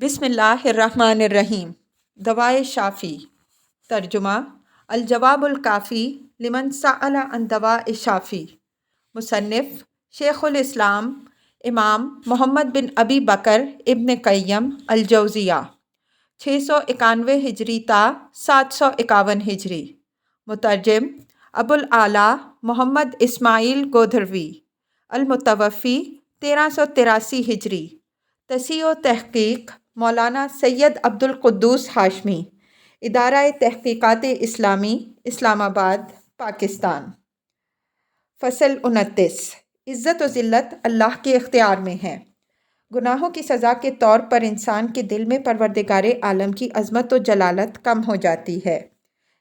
بسم اللہ الرحمن الرحیم۔ دوائے شافی۔ ترجمہ: الجواب الکافی لمن سأل عن دواء شافی۔ مصنف: شیخ الاسلام امام محمد بن ابی بکر ابن قیم الجوزیہ، 691 ہجری تا 751 ہجری۔ مترجم: ابوالعلا محمد اسماعیل گودھروی، المتوفی 1383 ہجری۔ تصحیح و تحقیق مولانا سید عبد القدوس ہاشمی، ادارہ تحقیقات اسلامی، اسلام آباد، پاکستان۔ فصل 29۔ عزت و ذلت اللہ کے اختیار میں ہے۔ گناہوں کی سزا کے طور پر انسان کے دل میں پروردگار عالم کی عظمت و جلالت کم ہو جاتی ہے۔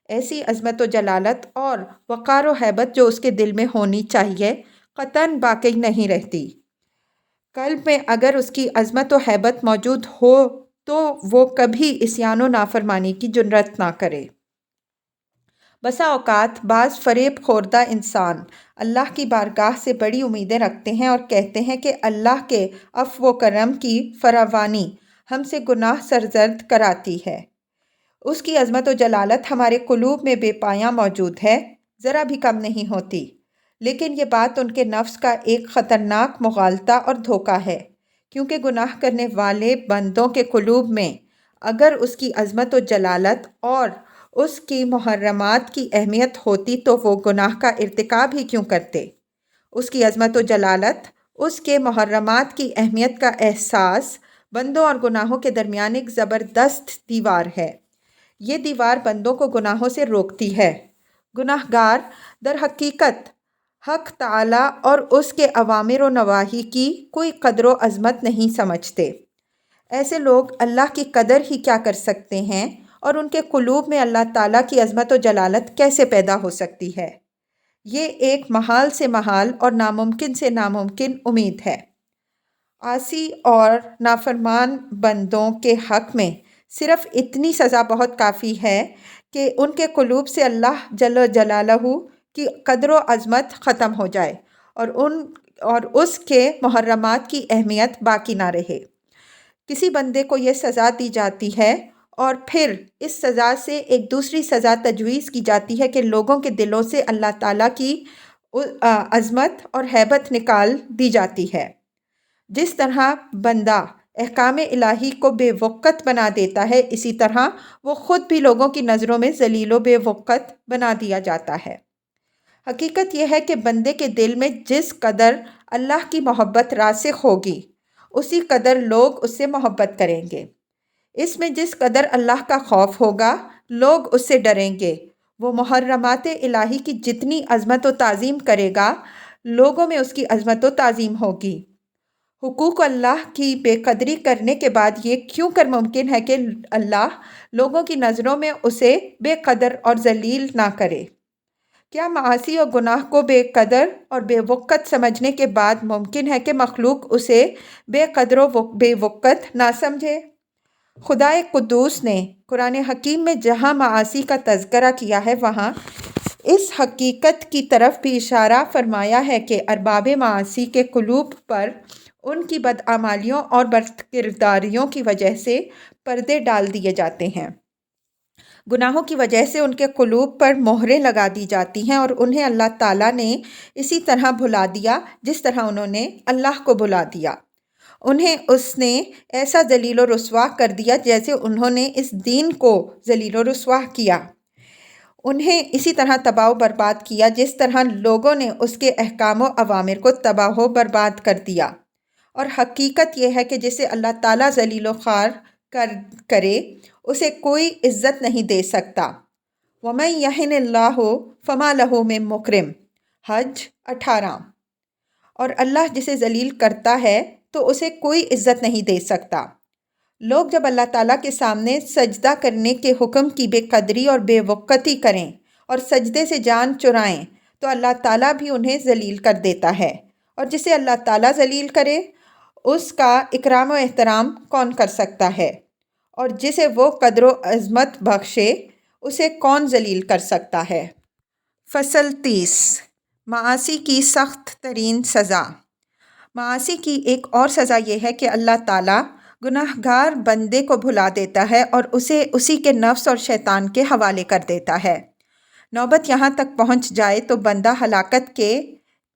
ایسی عظمت و جلالت اور وقار و ہیبت جو اس کے دل میں ہونی چاہیے قطعاً باقی نہیں رہتی۔ قلب میں اگر اس کی عظمت و ہیبت موجود ہو تو وہ کبھی عصیان و نافرمانی کی جرأت نہ کرے۔ بسا اوقات بعض فریب خوردہ انسان اللہ کی بارگاہ سے بڑی امیدیں رکھتے ہیں اور کہتے ہیں کہ اللہ کے عفو و کرم کی فراوانی ہم سے گناہ سرزد کراتی ہے۔ اس کی عظمت و جلالت ہمارے قلوب میں بے پایاں موجود ہے، ذرا بھی کم نہیں ہوتی۔ لیکن یہ بات ان کے نفس کا ایک خطرناک مغالطہ اور دھوکہ ہے، کیونکہ گناہ کرنے والے بندوں کے قلوب میں اگر اس کی عظمت و جلالت اور اس کی محرمات کی اہمیت ہوتی تو وہ گناہ کا ارتکاب ہی کیوں کرتے؟ اس کی عظمت و جلالت، اس کے محرمات کی اہمیت کا احساس بندوں اور گناہوں کے درمیان ایک زبردست دیوار ہے۔ یہ دیوار بندوں کو گناہوں سے روکتی ہے۔ گناہ گار در حقیقت حق تعالیٰ اور اس کے اوامر و نواہی کی کوئی قدر و عظمت نہیں سمجھتے۔ ایسے لوگ اللہ کی قدر ہی کیا کر سکتے ہیں اور ان کے قلوب میں اللہ تعالیٰ کی عظمت و جلالت کیسے پیدا ہو سکتی ہے؟ یہ ایک محال سے محال اور ناممکن سے ناممکن امید ہے۔ عاصی اور نافرمان بندوں کے حق میں صرف اتنی سزا بہت کافی ہے کہ ان کے قلوب سے اللہ جل جلالہ کی قدر و عظمت ختم ہو جائے اور اس کے محرمات کی اہمیت باقی نہ رہے۔ کسی بندے کو یہ سزا دی جاتی ہے اور پھر اس سزا سے ایک دوسری سزا تجویز کی جاتی ہے کہ لوگوں کے دلوں سے اللہ تعالیٰ کی عظمت اور ہیبت نکال دی جاتی ہے۔ جس طرح بندہ احکام الہی کو بے وقت بنا دیتا ہے، اسی طرح وہ خود بھی لوگوں کی نظروں میں ذلیل و بے وقت بنا دیا جاتا ہے۔ حقیقت یہ ہے کہ بندے کے دل میں جس قدر اللہ کی محبت راسخ ہوگی اسی قدر لوگ اس سے محبت کریں گے۔ اس میں جس قدر اللہ کا خوف ہوگا لوگ اس سے ڈریں گے۔ وہ محرمات الہی کی جتنی عظمت و تعظیم کرے گا لوگوں میں اس کی عظمت و تعظیم ہوگی۔ حقوق اللہ کی بے قدری کرنے کے بعد یہ کیوں کر ممکن ہے کہ اللہ لوگوں کی نظروں میں اسے بے قدر اور ذلیل نہ کرے؟ کیا معاصی اور گناہ کو بے قدر اور بے وقت سمجھنے کے بعد ممکن ہے کہ مخلوق اسے بے قدر و بے وقت نہ سمجھے؟ خدائے قدوس نے قرآن حکیم میں جہاں معاصی کا تذکرہ کیا ہے وہاں اس حقیقت کی طرف بھی اشارہ فرمایا ہے کہ ارباب معاصی کے قلوب پر ان کی بدعمالیوں اور بد کرداریوں کی وجہ سے پردے ڈال دیے جاتے ہیں۔ گناہوں کی وجہ سے ان کے قلوب پر مہریں لگا دی جاتی ہیں اور انہیں اللہ تعالیٰ نے اسی طرح بھلا دیا جس طرح انہوں نے اللہ کو بھلا دیا۔ انہیں اس نے ایسا ذلیل و رسوا کر دیا جیسے انہوں نے اس دین کو ذلیل و رسوا کیا۔ انہیں اسی طرح تباہ و برباد کیا جس طرح لوگوں نے اس کے احکام و اوامر کو تباہ و برباد کر دیا۔ اور حقیقت یہ ہے کہ جسے اللہ تعالیٰ ذلیل و خوار کرے اسے کوئی عزت نہیں دے سکتا۔ وَمَن يَهِنِ اللَّهُ فَمَا لَهُ مِن مُكْرِمٍ، حج 18۔ اور اللہ جسے ذلیل کرتا ہے تو اسے کوئی عزت نہیں دے سکتا۔ لوگ جب اللہ تعالیٰ کے سامنے سجدہ کرنے کے حکم کی بے قدری اور بے وقتی کریں اور سجدے سے جان چرائیں تو اللہ تعالیٰ بھی انہیں ذلیل کر دیتا ہے، اور جسے اللہ تعالیٰ ذلیل کرے اس کا اکرام و احترام کون کر سکتا ہے، اور جسے وہ قدر و عظمت بخشے اسے کون ذلیل کر سکتا ہے؟ فصل 30۔ معاصی کی سخت ترین سزا۔ معاصی کی ایک اور سزا یہ ہے کہ اللہ تعالیٰ گناہگار بندے کو بھلا دیتا ہے اور اسے اسی کے نفس اور شیطان کے حوالے کر دیتا ہے۔ نوبت یہاں تک پہنچ جائے تو بندہ ہلاکت کے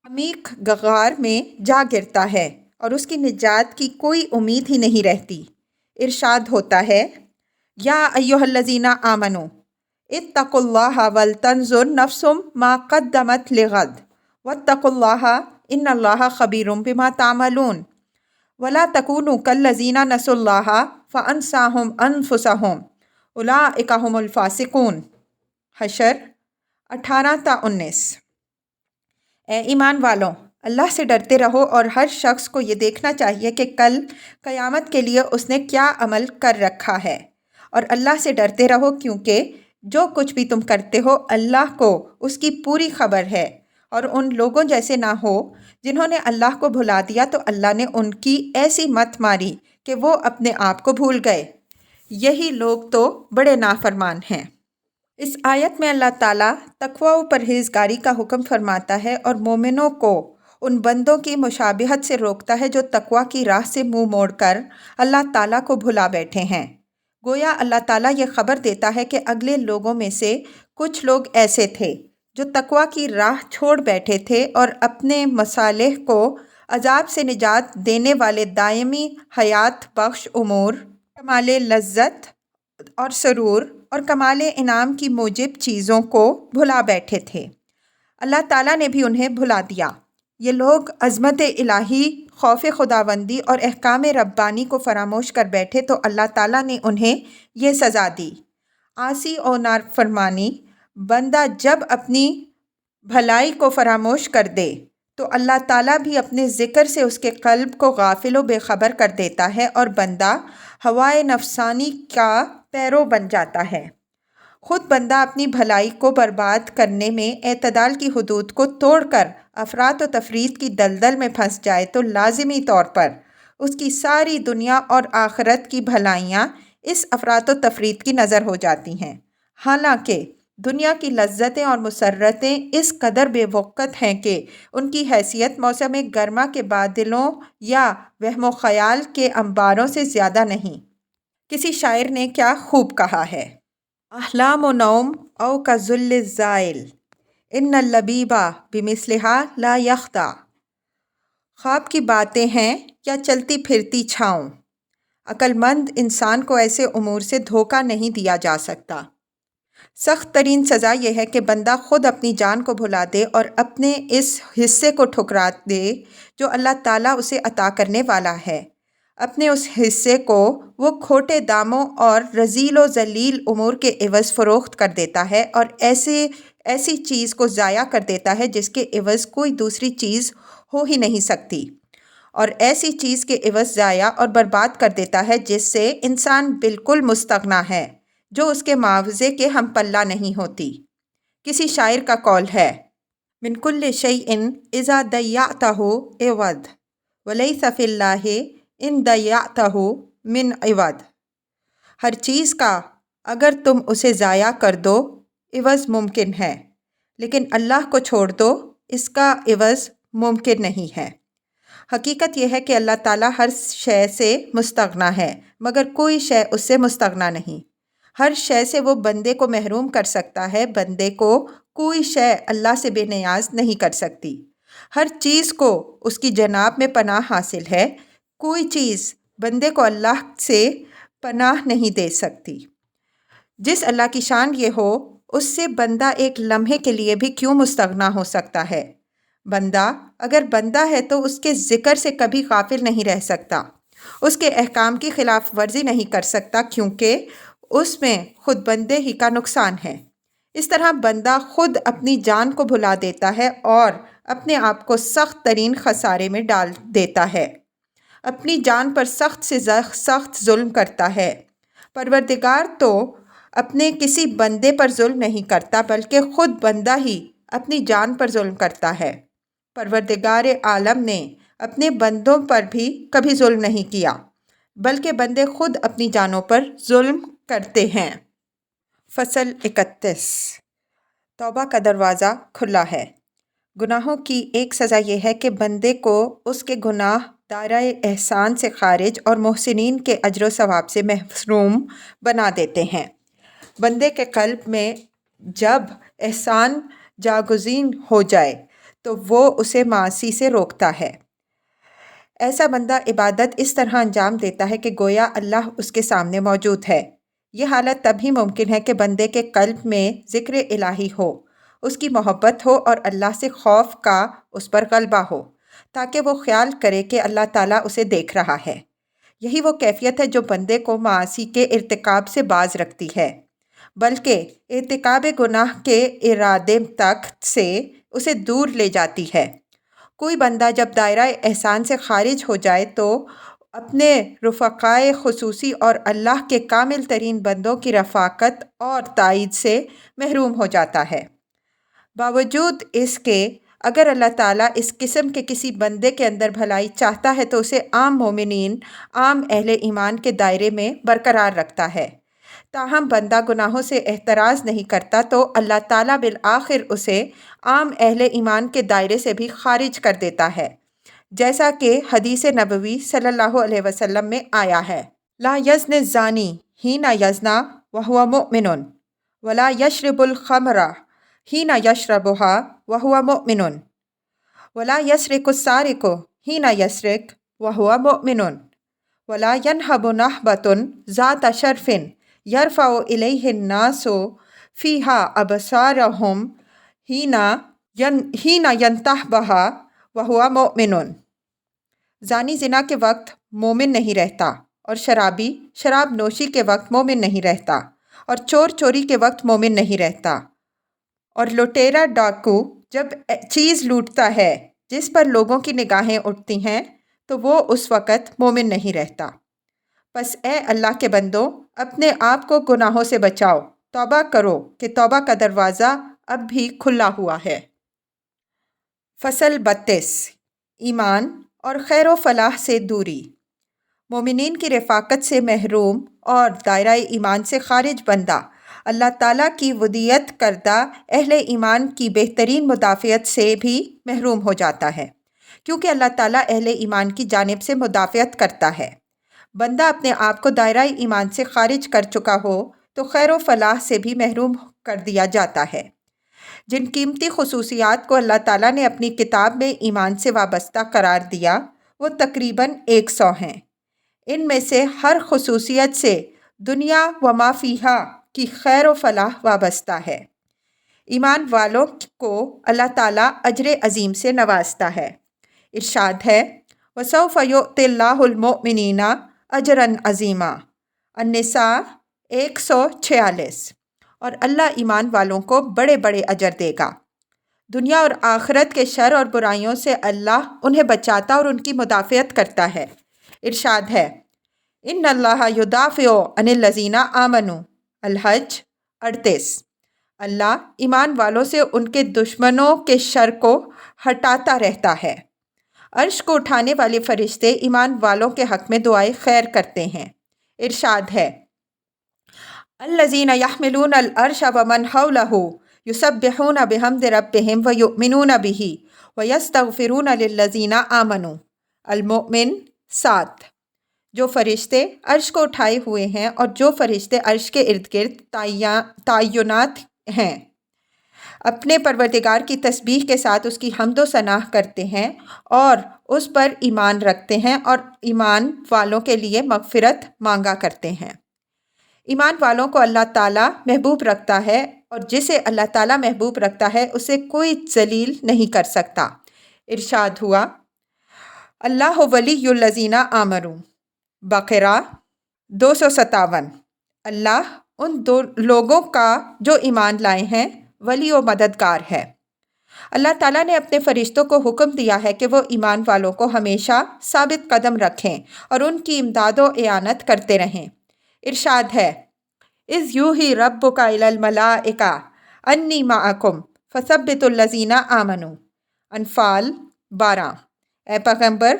عمیق غار میں جا گرتا ہے اور اس کی نجات کی کوئی امید ہی نہیں رہتی۔ ارشاد ہوتا ہے، یا ایھا الذین آمنوا اتقوا اللہ ولتنظر نفس ما قدمت لغد واتقوا اللہ ان اللہ خبیر بما تعملون ولا تکونوا کالذین نسوا اللہ فانساہم انفسہم اولئک ھم الفاسقون۔ حشر 18-19۔ اے ایمان والوں، اللہ سے ڈرتے رہو اور ہر شخص کو یہ دیکھنا چاہیے کہ کل قیامت کے لیے اس نے کیا عمل کر رکھا ہے، اور اللہ سے ڈرتے رہو کیونکہ جو کچھ بھی تم کرتے ہو اللہ کو اس کی پوری خبر ہے۔ اور ان لوگوں جیسے نہ ہو جنہوں نے اللہ کو بھلا دیا تو اللہ نے ان کی ایسی مت ماری کہ وہ اپنے آپ کو بھول گئے، یہی لوگ تو بڑے نافرمان ہیں۔ اس آیت میں اللہ تعالیٰ تقویٰ و پرہیزگاری کا حکم فرماتا ہے اور مومنوں کو ان بندوں کی مشابہت سے روکتا ہے جو تقویٰ کی راہ سے منہ موڑ کر اللہ تعالیٰ کو بھلا بیٹھے ہیں۔ گویا اللہ تعالیٰ یہ خبر دیتا ہے کہ اگلے لوگوں میں سے کچھ لوگ ایسے تھے جو تقویٰ کی راہ چھوڑ بیٹھے تھے اور اپنے مصالح کو عذاب سے نجات دینے والے دائمی حیات بخش امور، کمال لذت اور سرور اور کمال انعام کی موجب چیزوں کو بھلا بیٹھے تھے۔ اللہ تعالیٰ نے بھی انہیں بھلا دیا۔ یہ لوگ عظمت الہی، خوف خداوندی اور احکام ربانی کو فراموش کر بیٹھے تو اللہ تعالیٰ نے انہیں یہ سزا دی۔ عاصی و نافرمانی بندہ جب اپنی بھلائی کو فراموش کر دے تو اللہ تعالیٰ بھی اپنے ذکر سے اس کے قلب کو غافل و بے خبر کر دیتا ہے اور بندہ ہوائے نفسانی کا پیرو بن جاتا ہے۔ خود بندہ اپنی بھلائی کو برباد کرنے میں اعتدال کی حدود کو توڑ کر افراط و تفریط کی دلدل میں پھنس جائے تو لازمی طور پر اس کی ساری دنیا اور آخرت کی بھلائیاں اس افراط و تفریط کی نظر ہو جاتی ہیں۔ حالانکہ دنیا کی لذتیں اور مسرتیں اس قدر بے وقت ہیں کہ ان کی حیثیت موسم گرما کے بادلوں یا وہم و خیال کے انباروں سے زیادہ نہیں۔ کسی شاعر نے کیا خوب کہا ہے، احلام و نوم او کظل الزائل ان اللبیبا بمثلہا لا یخدع۔ خواب کی باتیں ہیں یا چلتی پھرتی چھاؤں، عقل مند انسان کو ایسے امور سے دھوکہ نہیں دیا جا سکتا۔ سخت ترین سزا یہ ہے کہ بندہ خود اپنی جان کو بھلا دے اور اپنے اس حصے کو ٹھکرا دے جو اللہ تعالیٰ اسے عطا کرنے والا ہے۔ اپنے اس حصے کو وہ کھوٹے داموں اور رذیل و ذلیل امور کے عوض فروخت کر دیتا ہے اور ایسی چیز کو ضائع کر دیتا ہے جس کے عوض کوئی دوسری چیز ہو ہی نہیں سکتی، اور ایسی چیز کے عوض ضائع اور برباد کر دیتا ہے جس سے انسان بالکل مستغنی ہے، جو اس کے معاوضے کے ہم پلہ نہیں ہوتی۔ کسی شاعر کا قول ہے، من کل شیء اذا ضیعتہ عوض ولیس فی اللہ ان ضیعتہ من عوض۔ ہر چیز کا اگر تم اسے ضائع کر دو عوض ممکن ہے، لیکن اللہ کو چھوڑ دو اس کا عوض ممکن نہیں ہے۔ حقیقت یہ ہے کہ اللہ تعالیٰ ہر شے سے مستغنی ہے مگر کوئی شے اس سے مستغنی نہیں۔ ہر شے سے وہ بندے کو محروم کر سکتا ہے، بندے کو کوئی شے اللہ سے بے نیاز نہیں کر سکتی۔ ہر چیز کو اس کی جناب میں پناہ حاصل ہے، کوئی چیز بندے کو اللہ سے پناہ نہیں دے سکتی۔ جس اللہ کی شان یہ ہو اس سے بندہ ایک لمحے کے لیے بھی کیوں مستغنی ہو سکتا ہے؟ بندہ اگر بندہ ہے تو اس کے ذکر سے کبھی غافل نہیں رہ سکتا، اس کے احکام کی خلاف ورزی نہیں کر سکتا کیونکہ اس میں خود بندے ہی کا نقصان ہے۔ اس طرح بندہ خود اپنی جان کو بھلا دیتا ہے اور اپنے آپ کو سخت ترین خسارے میں ڈال دیتا ہے، اپنی جان پر سخت سے سخت ظلم کرتا ہے۔ پروردگار تو اپنے کسی بندے پر ظلم نہیں کرتا بلکہ خود بندہ ہی اپنی جان پر ظلم کرتا ہے۔ پروردگار عالم نے اپنے بندوں پر بھی کبھی ظلم نہیں کیا بلکہ بندے خود اپنی جانوں پر ظلم کرتے ہیں۔ فصل 31۔ توبہ کا دروازہ کھلا ہے۔ گناہوں کی ایک سزا یہ ہے کہ بندے کو اس کے گناہ دائرۂ احسان سے خارج اور محسنین کے اجر و ثواب سے محروم بنا دیتے ہیں۔ بندے کے قلب میں جب احسان جاگزین ہو جائے تو وہ اسے معاصی سے روکتا ہے۔ ایسا بندہ عبادت اس طرح انجام دیتا ہے کہ گویا اللہ اس کے سامنے موجود ہے۔ یہ حالت تبھی ممکن ہے کہ بندے کے قلب میں ذکر الہی ہو، اس کی محبت ہو اور اللہ سے خوف کا اس پر غلبہ ہو، تاکہ وہ خیال کرے کہ اللہ تعالیٰ اسے دیکھ رہا ہے۔ یہی وہ کیفیت ہے جو بندے کو معاصی کے ارتکاب سے باز رکھتی ہے، بلکہ ارتکاب گناہ کے ارادے تک سے اسے دور لے جاتی ہے۔ کوئی بندہ جب دائرہ احسان سے خارج ہو جائے تو اپنے رفقائے خصوصی اور اللہ کے کامل ترین بندوں کی رفاقت اور تائید سے محروم ہو جاتا ہے۔ باوجود اس کے اگر اللہ تعالیٰ اس قسم کے کسی بندے کے اندر بھلائی چاہتا ہے تو اسے عام مومنین، عام اہل ایمان کے دائرے میں برقرار رکھتا ہے۔ تاہم بندہ گناہوں سے احتراز نہیں کرتا تو اللہ تعالیٰ بالآخر اسے عام اہل ایمان کے دائرے سے بھی خارج کر دیتا ہے، جیسا کہ حدیث نبوی صلی اللہ علیہ وسلم میں آیا ہے: لا یزنی الزانی حین یزنی وہو مؤمن ولا یشرب الخمر حین یشربها وہو مؤمن ولا یسرق السارق حین یسرق وہو مؤمن ولا ینہب نہبۃ ذات شرف یرفع الیہ الناس فیہا ابصارہم حین ینتہبها وہو مؤمن۔ زانی زنا کے وقت مومن نہیں رہتا، اور شرابی شراب نوشی کے وقت مومن نہیں رہتا، اور چور چوری کے وقت مومن نہیں رہتا، اور لٹیرا ڈاکو جب چیز لوٹتا ہے جس پر لوگوں کی نگاہیں اٹھتی ہیں تو وہ اس وقت مومن نہیں رہتا۔ پس اے اللہ کے بندو، اپنے آپ کو گناہوں سے بچاؤ، توبہ کرو کہ توبہ کا دروازہ اب بھی کھلا ہوا ہے۔ فصل 32 ایمان اور خیر و فلاح سے دوری۔ مومنین کی رفاقت سے محروم اور دائرہ ایمان سے خارج بندہ اللہ تعالیٰ کی ودیت کردہ اہل ایمان کی بہترین مدافعت سے بھی محروم ہو جاتا ہے، کیونکہ اللہ تعالیٰ اہل ایمان کی جانب سے مدافعت کرتا ہے۔ بندہ اپنے آپ کو دائرہ ایمان سے خارج کر چکا ہو تو خیر و فلاح سے بھی محروم کر دیا جاتا ہے۔ جن قیمتی خصوصیات کو اللہ تعالیٰ نے اپنی کتاب میں ایمان سے وابستہ قرار دیا وہ تقریباً 100 ہیں۔ ان میں سے ہر خصوصیت سے دنیا و ما فیہا کی خیر و فلاح وابستہ ہے۔ ایمان والوں کو اللہ تعالیٰ اجر عظیم سے نوازتا ہے۔ ارشاد ہے: وَسَوْفَ يُؤْتِ اللَّهُ الْمُؤْمِنِينَ أَجْرًا عَظِيمًا۔ النساء 146۔ اور اللہ ایمان والوں کو بڑے بڑے اجر دے گا۔ دنیا اور آخرت کے شر اور برائیوں سے اللہ انہیں بچاتا اور ان کی مدافعت کرتا ہے۔ ارشاد ہے: ان اللہ یدافع عن الذین آمنوا۔ الحج 38۔ اللہ ایمان والوں سے ان کے دشمنوں کے شر کو ہٹاتا رہتا ہے۔ عرش کو اٹھانے والے فرشتے ایمان والوں کے حق میں دعائے خیر کرتے ہیں۔ ارشاد ہے: الذین یحملون العرش ومن حولہ یسبحون بحمد ربہم ویؤمنون بہ ویستغفرون للذین آمنوا۔ المؤمن 7۔ جو فرشتے عرش کو اٹھائے ہوئے ہیں اور جو فرشتے عرش کے ارد گرد تعینات ہیں، اپنے پروردگار کی تسبیح کے ساتھ اس کی حمد و ثناء کرتے ہیں اور اس پر ایمان رکھتے ہیں اور ایمان والوں کے لیے مغفرت مانگا کرتے ہیں۔ ایمان والوں کو اللہ تعالیٰ محبوب رکھتا ہے، اور جسے اللہ تعالیٰ محبوب رکھتا ہے اسے کوئی ذلیل نہیں کر سکتا۔ ارشاد ہوا: اللہ ولی الذین آمنوا۔ بقرہ 257۔ اللہ ان لوگوں کا جو ایمان لائے ہیں ولی و مددگار ہے۔ اللہ تعالیٰ نے اپنے فرشتوں کو حکم دیا ہے کہ وہ ایمان والوں کو ہمیشہ ثابت قدم رکھیں اور ان کی امداد و اعانت کرتے رہیں۔ ارشاد ہے: اذ یوحی ربک الی الملائکہ انی معکم فثبتوا الذین آمنوا۔ انفال 12۔ اے پیغمبر،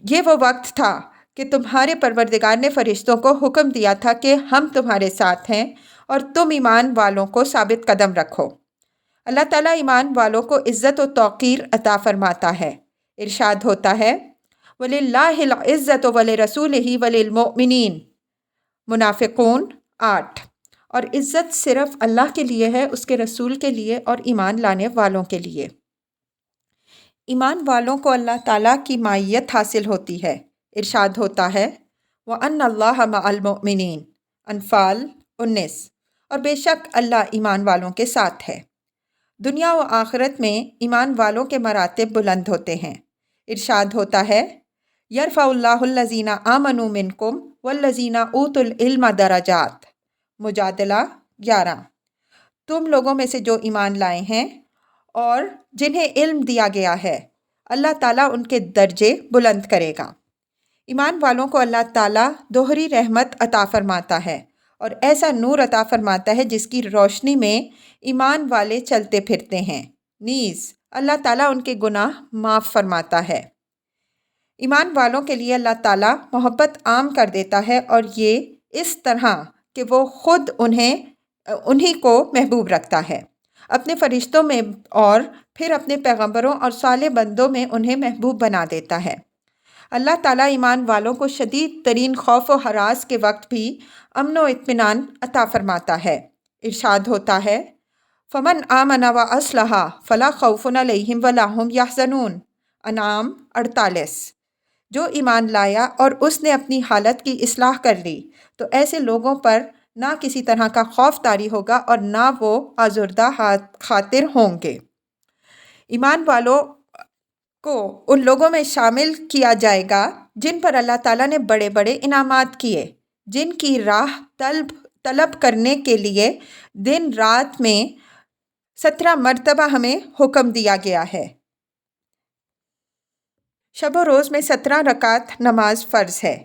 یہ وہ وقت تھا کہ تمہارے پروردگار نے فرشتوں کو حکم دیا تھا کہ ہم تمہارے ساتھ ہیں اور تم ایمان والوں کو ثابت قدم رکھو۔ اللہ تعالیٰ ایمان والوں کو عزت و توقیر عطا فرماتا ہے۔ ارشاد ہوتا ہے: وَلِلَّهِ الْعِزَّةُ وَلِرَسُولِهِ وَلِلْمُؤْمِنِينَ۔ منافقون 8۔ اور عزت صرف اللہ کے لیے ہے، اس کے رسول کے لیے اور ایمان لانے والوں کے لیے۔ ایمان والوں کو اللہ تعالیٰ کی معیت حاصل ہوتی ہے۔ ارشاد ہوتا ہے وَأَنَّ اللَّهَ مَعَ الْمُؤْمِنِينَ، انفال 19۔ اور بے شک اللہ ایمان والوں کے ساتھ ہے۔ دنیا و آخرت میں ایمان والوں کے مراتب بلند ہوتے ہیں۔ ارشاد ہوتا ہے یرفع اللہ الذین آمنوا منکم والذین اوتوا العلم درجات۔ مجادلہ 11۔ تم لوگوں میں سے جو ایمان لائے ہیں اور جنہیں علم دیا گیا ہے، اللہ تعالیٰ ان کے درجے بلند کرے گا۔ ایمان والوں کو اللہ تعالیٰ دوہری رحمت عطا فرماتا ہے اور ایسا نور عطا فرماتا ہے جس کی روشنی میں ایمان والے چلتے پھرتے ہیں، نیز اللہ تعالیٰ ان کے گناہ معاف فرماتا ہے۔ ایمان والوں کے لیے اللہ تعالیٰ محبت عام کر دیتا ہے اور یہ اس طرح کہ وہ خود انہی کو محبوب رکھتا ہے، اپنے فرشتوں میں اور پھر اپنے پیغمبروں اور صالح بندوں میں انہیں محبوب بنا دیتا ہے۔ اللہ تعالیٰ ایمان والوں کو شدید ترین خوف و ہراس کے وقت بھی امن و اطمینان عطا فرماتا ہے۔ ارشاد ہوتا ہے فَمَنْ آمَنَ وَأَصْلَحَ فَلَا خَوْفٌ عَلَيْهِمْ وَلَا هُمْ يَحْزَنُونَ۔ انعام 48۔ جو ایمان لایا اور اس نے اپنی حالت کی اصلاح کر لی تو ایسے لوگوں پر نہ کسی طرح کا خوف طاری ہوگا اور نہ وہ آزردہ خاطر ہوں گے۔ ایمان والوں کو ان لوگوں میں شامل کیا جائے گا جن پر اللہ تعالیٰ نے بڑے بڑے انعامات کیے، جن کی راہ طلب کرنے کے لیے دن رات میں 17 مرتبہ ہمیں حکم دیا گیا ہے۔ شب و روز میں 17 رکعت نماز فرض ہے۔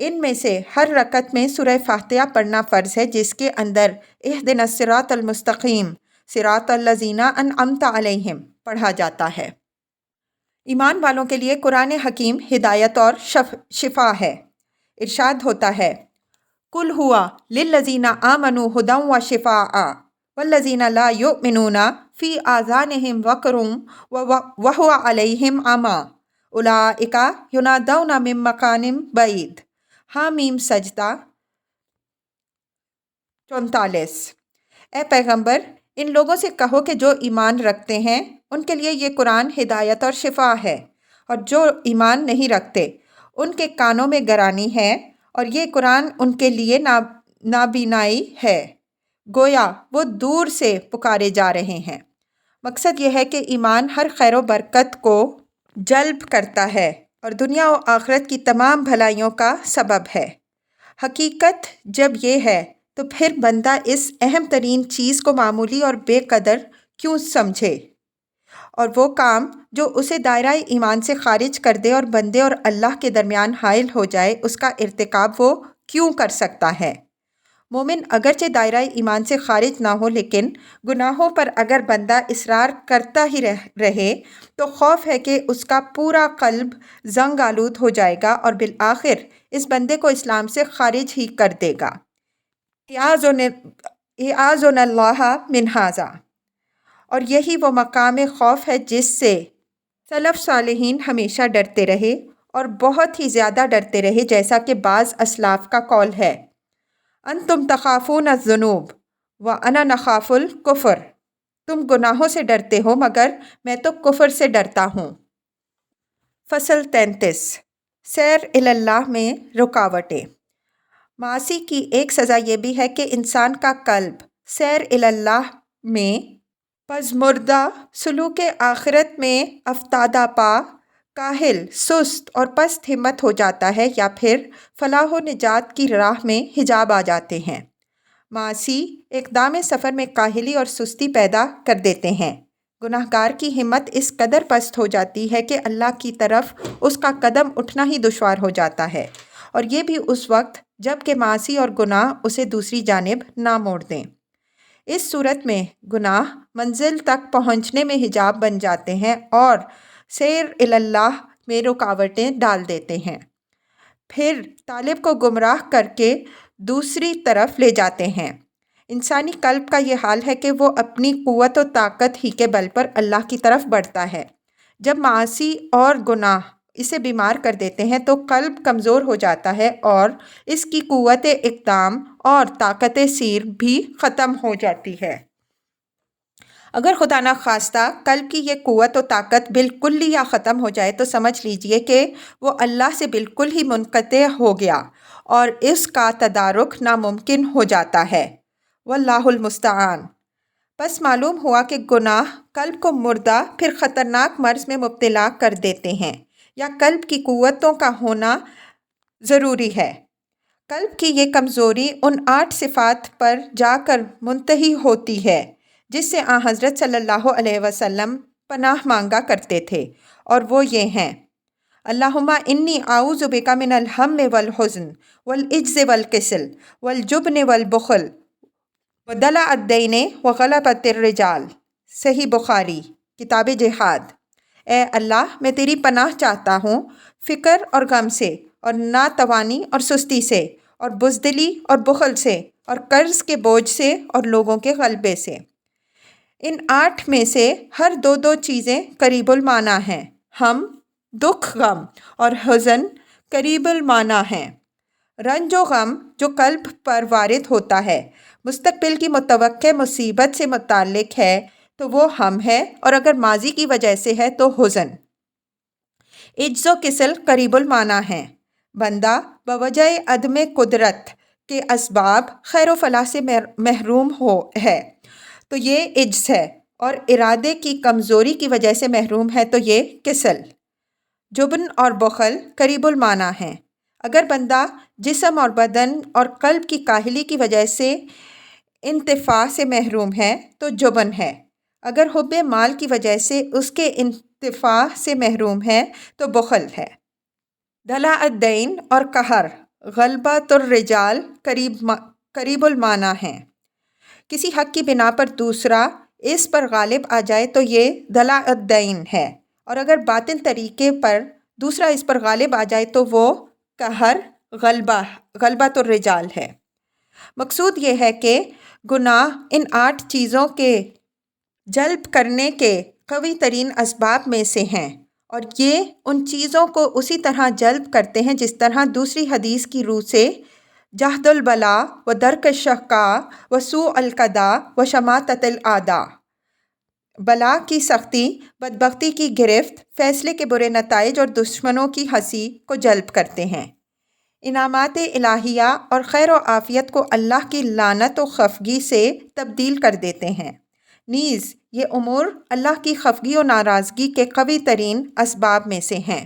ان میں سے ہر رکعت میں سورہ فاتحہ پڑھنا فرض ہے، جس کے اندر اہدنا الصراط المستقیم صراط الذین انعمت علیہم پڑھا جاتا ہے۔ ایمان والوں کے لیے قرآن حکیم ہدایت اور شفا ہے۔ ارشاد ہوتا ہے قُلْ هُوَ لِلَّذِينَ آمَنُوا هُدًى وَشِفَاءً وَالَّذِينَ لَا يُؤْمِنُونَ فِي آذَانِهِمْ وَقْرٌ وَهُوَ عَلَيْهِمْ عَمًى أُولَٰئِكَ يُنَادَوْنَ مِن مَّكَانٍ بَعِيدٍ۔ حامیم سجدہ 44۔ اے پیغمبر، ان لوگوں سے کہو کہ جو ایمان رکھتے ہیں ان کے لیے یہ قرآن ہدایت اور شفا ہے، اور جو ایمان نہیں رکھتے ان کے کانوں میں گرانی ہے اور یہ قرآن ان کے لیے نابینائی ہے، گویا وہ دور سے پکارے جا رہے ہیں۔ مقصد یہ ہے کہ ایمان ہر خیر و برکت کو جلب کرتا ہے اور دنیا و آخرت کی تمام بھلائیوں کا سبب ہے۔ حقیقت جب یہ ہے تو پھر بندہ اس اہم ترین چیز کو معمولی اور بے قدر کیوں سمجھے، اور وہ کام جو اسے دائرہ ایمان سے خارج کر دے اور بندے اور اللہ کے درمیان حائل ہو جائے، اس کا ارتکاب وہ کیوں کر سکتا ہے؟ مومن اگرچہ دائرہ ایمان سے خارج نہ ہو، لیکن گناہوں پر اگر بندہ اصرار کرتا ہی رہے تو خوف ہے کہ اس کا پورا قلب زنگ آلود ہو جائے گا اور بالآخر اس بندے کو اسلام سے خارج ہی کر دے گا۔ اعاذنا اللہ من ھذا۔ اور یہی وہ مقام خوف ہے جس سے سلف صالحین ہمیشہ ڈرتے رہے اور بہت ہی زیادہ ڈرتے رہے، جیسا کہ بعض اسلاف کا قول ہے انتم تخافون الذنوب وانا نخاف الکفر۔ تم گناہوں سے ڈرتے ہو مگر میں تو کفر سے ڈرتا ہوں۔ فصل 33۔ سیر الی اللہ میں رکاوٹیں۔ معاصی کی ایک سزا یہ بھی ہے کہ انسان کا قلب سیر الی اللہ میں پژمردہ، سلوک آخرت میں افتادہ پا، کاہل، سست اور پست ہمت ہو جاتا ہے، یا پھر فلاح و نجات کی راہ میں حجاب آ جاتے ہیں۔ معاصی اقدام سفر میں کاہلی اور سستی پیدا کر دیتے ہیں۔ گناہ گار کی ہمت اس قدر پست ہو جاتی ہے کہ اللہ کی طرف اس کا قدم اٹھنا ہی دشوار ہو جاتا ہے، اور یہ بھی اس وقت جب کہ معاصی اور گناہ اسے دوسری جانب نہ موڑ دیں۔ اس صورت میں گناہ منزل تک پہنچنے میں حجاب بن جاتے ہیں اور سیر الی اللہ میں رکاوٹیں ڈال دیتے ہیں، پھر طالب کو گمراہ کر کے دوسری طرف لے جاتے ہیں۔ انسانی قلب کا یہ حال ہے کہ وہ اپنی قوت و طاقت ہی کے بل پر اللہ کی طرف بڑھتا ہے۔ جب معاصی اور گناہ اسے بیمار کر دیتے ہیں تو قلب کمزور ہو جاتا ہے اور اس کی قوت اقدام اور طاقت سیر بھی ختم ہو جاتی ہے۔ اگر خدا نخواستہ قلب کی یہ قوت و طاقت بالکل یا ختم ہو جائے تو سمجھ لیجئے کہ وہ اللہ سے بالکل ہی منقطع ہو گیا اور اس کا تدارک ناممکن ہو جاتا ہے۔ واللہ المستعان۔ بس معلوم ہوا کہ گناہ قلب کو مردہ پھر خطرناک مرض میں مبتلا کر دیتے ہیں، یا قلب کی قوتوں کا ہونا ضروری ہے۔ قلب کی یہ کمزوری ان 8 صفات پر جا کر منتہی ہوتی ہے جس سے حضرت صلی اللہ علیہ وسلم پناہ مانگا کرتے تھے، اور وہ یہ ہیں: اللہم انی اعوذ بک من الہم والحزن والعجز والکسل والجبن والبخل ودلع الدین وغلبۃ الرجال۔ صحیح بخاری، کتاب جہاد۔ اے اللہ، میں تیری پناہ چاہتا ہوں فکر اور غم سے، اور ناتوانی اور سستی سے، اور بزدلی اور بخل سے، اور قرض کے بوجھ سے، اور لوگوں کے غلبے سے۔ ان 8 میں سے ہر 2 چیزیں قریب المعنی ہیں۔ ہم دکھ غم اور حزن قریب المعنی ہیں۔ رنج و غم جو قلب پر وارد ہوتا ہے، مستقبل کی متوقع مصیبت سے متعلق ہے تو وہ ہم ہے، اور اگر ماضی کی وجہ سے ہے تو حزن۔ عجز و کسل قریب المعنی ہیں۔ بندہ بوجہ عدم قدرت کے اسباب خیر و فلاح سے محروم ہے تو یہ عجز ہے، اور ارادے کی کمزوری کی وجہ سے محروم ہے تو یہ کسل۔ جبن اور بخل قریب المعنی ہیں۔ اگر بندہ جسم اور بدن اور قلب کی کاہلی کی وجہ سے انتفاع سے محروم ہے تو جبن ہے۔ اگر حب مال کی وجہ سے اس کے انتفاع سے محروم ہے تو بخل ہے۔ دلع الدین اور قہر غلبۃ الرجال قریب المعنی ہیں۔ کسی حق کی بنا پر دوسرا اس پر غالب آ جائے تو یہ دلع الدین ہے، اور اگر باطل طریقے پر دوسرا اس پر غالب آ جائے تو وہ قہر غلبۃ الرجال ہے۔ مقصود یہ ہے کہ گناہ ان 8 چیزوں کے جلب کرنے کے قوی ترین اسباب میں سے ہیں، اور یہ ان چیزوں کو اسی طرح جلب کرتے ہیں جس طرح دوسری حدیث کی روح سے جہد البلاء و درک الشقاء و سوء القضاء و شماتۃ الاعداء۔ بلا کی سختی، بدبختی کی گرفت، فیصلے کے برے نتائج اور دشمنوں کی ہنسی کو جلب کرتے ہیں۔ انعامات الہیہ اور خیر و عافیت کو اللہ کی لعنت و خفگی سے تبدیل کر دیتے ہیں۔ نیز یہ امور اللہ کی خفگی و ناراضگی کے قوی ترین اسباب میں سے ہیں۔